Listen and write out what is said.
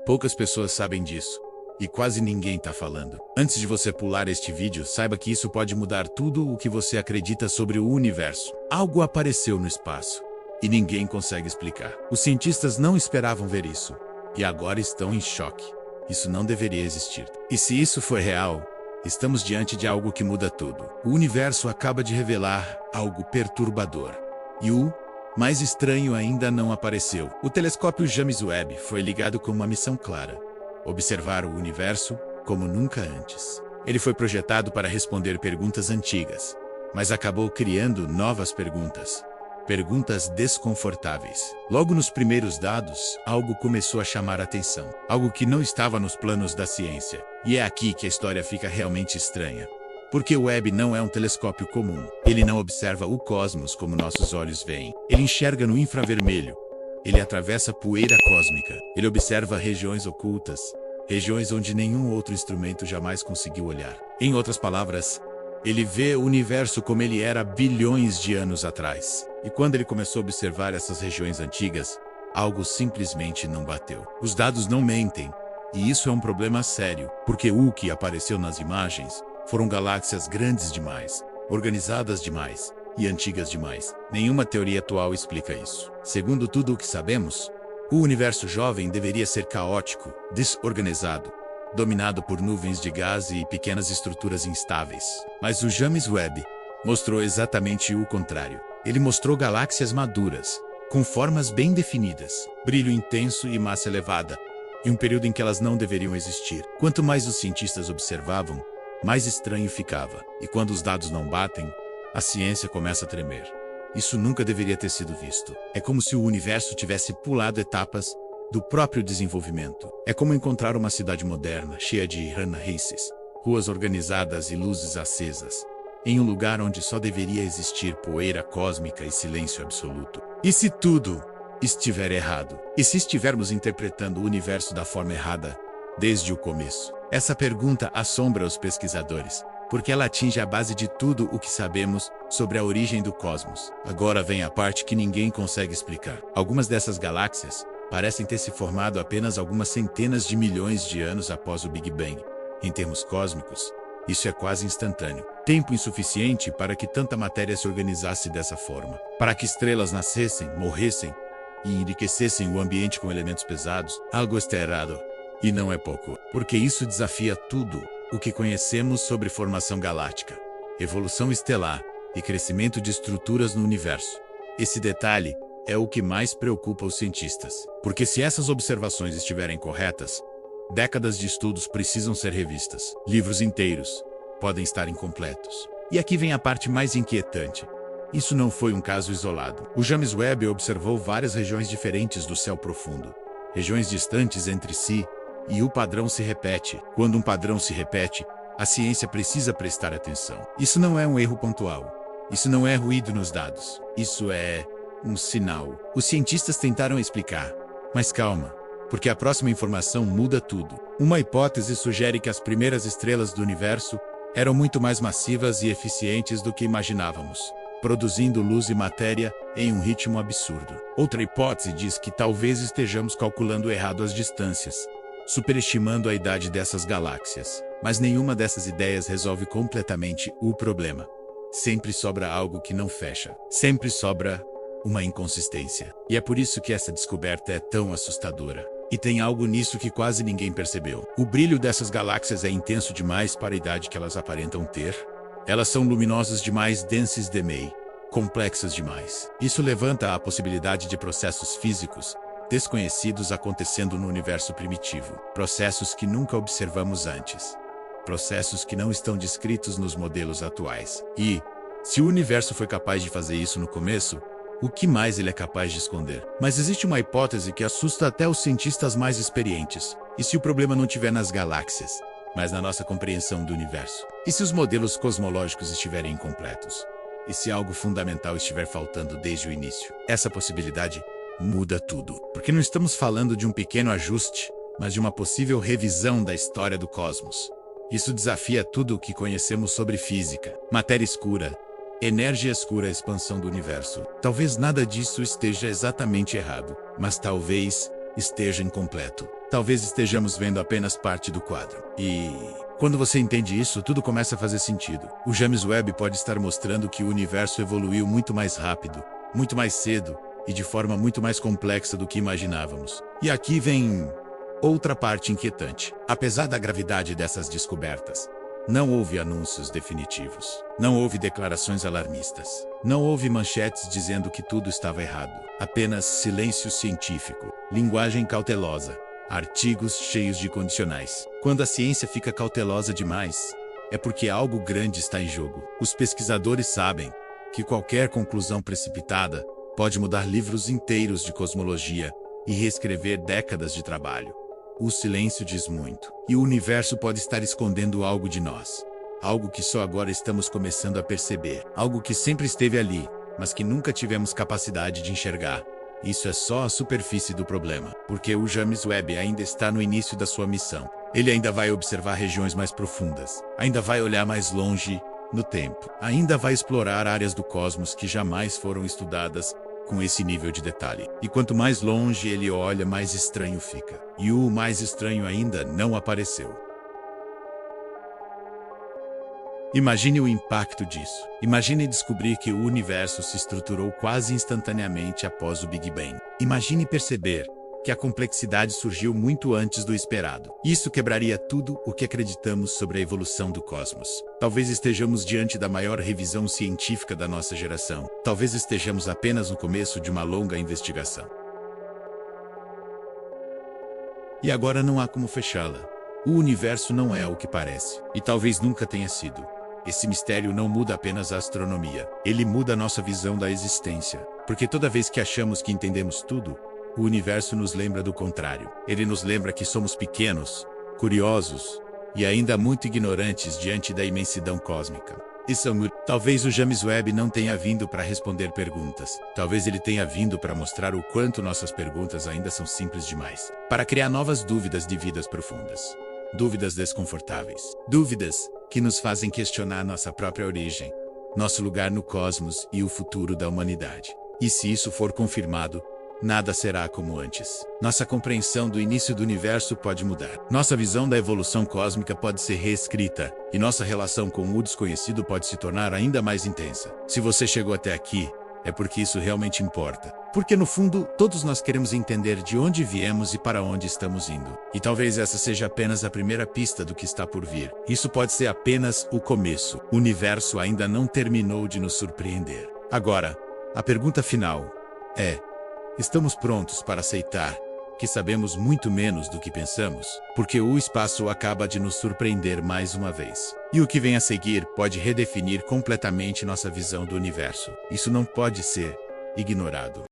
Poucas pessoas sabem disso. E quase ninguém tá falando. Antes de você pular este vídeo, saiba que isso pode mudar tudo o que você acredita sobre o universo. Algo apareceu no espaço. E ninguém consegue explicar. Os cientistas não esperavam ver isso. E agora estão em choque. Isso não deveria existir. E se isso for real, estamos diante de algo que muda tudo. O universo acaba de revelar algo perturbador. E o mais estranho ainda não apareceu. O telescópio James Webb foi ligado com uma missão clara: observar o universo como nunca antes. Ele foi projetado para responder perguntas antigas, mas acabou criando novas perguntas. Perguntas desconfortáveis. Logo nos primeiros dados, algo começou a chamar a atenção. Algo que não estava nos planos da ciência. E é aqui que a história fica realmente estranha. Porque o Webb não é um telescópio comum. Ele não observa o cosmos como nossos olhos veem. Ele enxerga no infravermelho. Ele atravessa poeira cósmica. Ele observa regiões ocultas. Regiões onde nenhum outro instrumento jamais conseguiu olhar. Em outras palavras, ele vê o universo como ele era bilhões de anos atrás. E quando ele começou a observar essas regiões antigas, algo simplesmente não bateu. Os dados não mentem. E isso é um problema sério, porque o que apareceu nas imagens foram galáxias grandes demais, organizadas demais e antigas demais. Nenhuma teoria atual explica isso. Segundo tudo o que sabemos, o universo jovem deveria ser caótico, desorganizado, dominado por nuvens de gás e pequenas estruturas instáveis. Mas o James Webb mostrou exatamente o contrário. Ele mostrou galáxias maduras, com formas bem definidas, brilho intenso e massa elevada, em um período em que elas não deveriam existir. Quanto mais os cientistas observavam, mais estranho ficava. E quando os dados não batem, a ciência começa a tremer. Isso nunca deveria ter sido visto. É como se o universo tivesse pulado etapas do próprio desenvolvimento. É como encontrar uma cidade moderna, cheia de raízes, ruas organizadas e luzes acesas, em um lugar onde só deveria existir poeira cósmica e silêncio absoluto. E se tudo estiver errado? E se estivermos interpretando o universo da forma errada desde o começo? Essa pergunta assombra os pesquisadores, porque ela atinge a base de tudo o que sabemos sobre a origem do cosmos. Agora vem a parte que ninguém consegue explicar. Algumas dessas galáxias parecem ter se formado apenas algumas centenas de milhões de anos após o Big Bang. Em termos cósmicos, isso é quase instantâneo. Tempo insuficiente para que tanta matéria se organizasse dessa forma. Para que estrelas nascessem, morressem e enriquecessem o ambiente com elementos pesados, algo está errado. E não é pouco, porque isso desafia tudo o que conhecemos sobre formação galáctica, evolução estelar e crescimento de estruturas no universo. Esse detalhe é o que mais preocupa os cientistas, porque se essas observações estiverem corretas, décadas de estudos precisam ser revistas. Livros inteiros podem estar incompletos. E aqui vem a parte mais inquietante. Isso não foi um caso isolado. O James Webb observou várias regiões diferentes do céu profundo, regiões distantes entre si, e o padrão se repete. Quando um padrão se repete, a ciência precisa prestar atenção. Isso não é um erro pontual. Isso não é ruído nos dados. Isso é um sinal. Os cientistas tentaram explicar, mas calma, porque a próxima informação muda tudo. Uma hipótese sugere que as primeiras estrelas do universo eram muito mais massivas e eficientes do que imaginávamos, produzindo luz e matéria em um ritmo absurdo. Outra hipótese diz que talvez estejamos calculando errado as distâncias, superestimando a idade dessas galáxias. Mas nenhuma dessas ideias resolve completamente o problema. Sempre sobra algo que não fecha. Sempre sobra uma inconsistência. E é por isso que essa descoberta é tão assustadora. E tem algo nisso que quase ninguém percebeu. O brilho dessas galáxias é intenso demais para a idade que elas aparentam ter. Elas são luminosas demais, densas demais, complexas demais. Isso levanta a possibilidade de processos físicos desconhecidos acontecendo no universo primitivo. Processos que nunca observamos antes. Processos que não estão descritos nos modelos atuais. E, se o universo foi capaz de fazer isso no começo, o que mais ele é capaz de esconder? Mas existe uma hipótese que assusta até os cientistas mais experientes. E se o problema não estiver nas galáxias, mas na nossa compreensão do universo? E se os modelos cosmológicos estiverem incompletos? E se algo fundamental estiver faltando desde o início? Essa possibilidade muda tudo. Porque não estamos falando de um pequeno ajuste, mas de uma possível revisão da história do cosmos. Isso desafia tudo o que conhecemos sobre física, matéria escura, energia escura, expansão do universo. Talvez nada disso esteja exatamente errado, mas talvez esteja incompleto. talvez estejamos vendo apenas parte do quadro. E quando você entende isso, tudo começa a fazer sentido. O James Webb pode estar mostrando que o universo evoluiu muito mais rápido, muito mais cedo e de forma muito mais complexa do que imaginávamos. E aqui vem outra parte inquietante. Apesar da gravidade dessas descobertas, não houve anúncios definitivos. Não houve declarações alarmistas. Não houve manchetes dizendo que tudo estava errado. Apenas silêncio científico, linguagem cautelosa, artigos cheios de condicionais. Quando a ciência fica cautelosa demais, é porque algo grande está em jogo. Os pesquisadores sabem que qualquer conclusão precipitada pode mudar livros inteiros de cosmologia e reescrever décadas de trabalho. O silêncio diz muito, e o universo pode estar escondendo algo de nós. Algo que só agora estamos começando a perceber. Algo que sempre esteve ali, mas que nunca tivemos capacidade de enxergar. Isso é só a superfície do problema, porque o James Webb ainda está no início da sua missão. Ele ainda vai observar regiões mais profundas, ainda vai olhar mais longe no tempo, ainda vai explorar áreas do cosmos que jamais foram estudadas com esse nível de detalhe. E quanto mais longe ele olha, mais estranho fica. E o mais estranho ainda não apareceu. Imagine o impacto disso. Imagine descobrir que o universo se estruturou quase instantaneamente após o Big Bang. Imagine perceber que a complexidade surgiu muito antes do esperado. Isso quebraria tudo o que acreditamos sobre a evolução do cosmos. Talvez estejamos diante da maior revisão científica da nossa geração. Talvez estejamos apenas no começo de uma longa investigação. E agora não há como fechá-la. O universo não é o que parece, e talvez nunca tenha sido. Esse mistério não muda apenas a astronomia, ele muda a nossa visão da existência. Porque toda vez que achamos que entendemos tudo, o universo nos lembra do contrário. Ele nos lembra que somos pequenos, curiosos e ainda muito ignorantes diante da imensidão cósmica. Talvez o James Webb não tenha vindo para responder perguntas. Talvez ele tenha vindo para mostrar o quanto nossas perguntas ainda são simples demais. Para criar novas dúvidas de vidas profundas. Dúvidas desconfortáveis. Dúvidas que nos fazem questionar nossa própria origem, nosso lugar no cosmos e o futuro da humanidade. E se isso for confirmado, nada será como antes. Nossa compreensão do início do universo pode mudar. Nossa visão da evolução cósmica pode ser reescrita, e nossa relação com o desconhecido pode se tornar ainda mais intensa. Se você chegou até aqui, é porque isso realmente importa. Porque no fundo, todos nós queremos entender de onde viemos e para onde estamos indo. E talvez essa seja apenas a primeira pista do que está por vir. Isso pode ser apenas o começo. O universo ainda não terminou de nos surpreender. Agora, a pergunta final é: estamos prontos para aceitar que sabemos muito menos do que pensamos? Porque o espaço acaba de nos surpreender mais uma vez. E o que vem a seguir pode redefinir completamente nossa visão do universo. Isso não pode ser ignorado.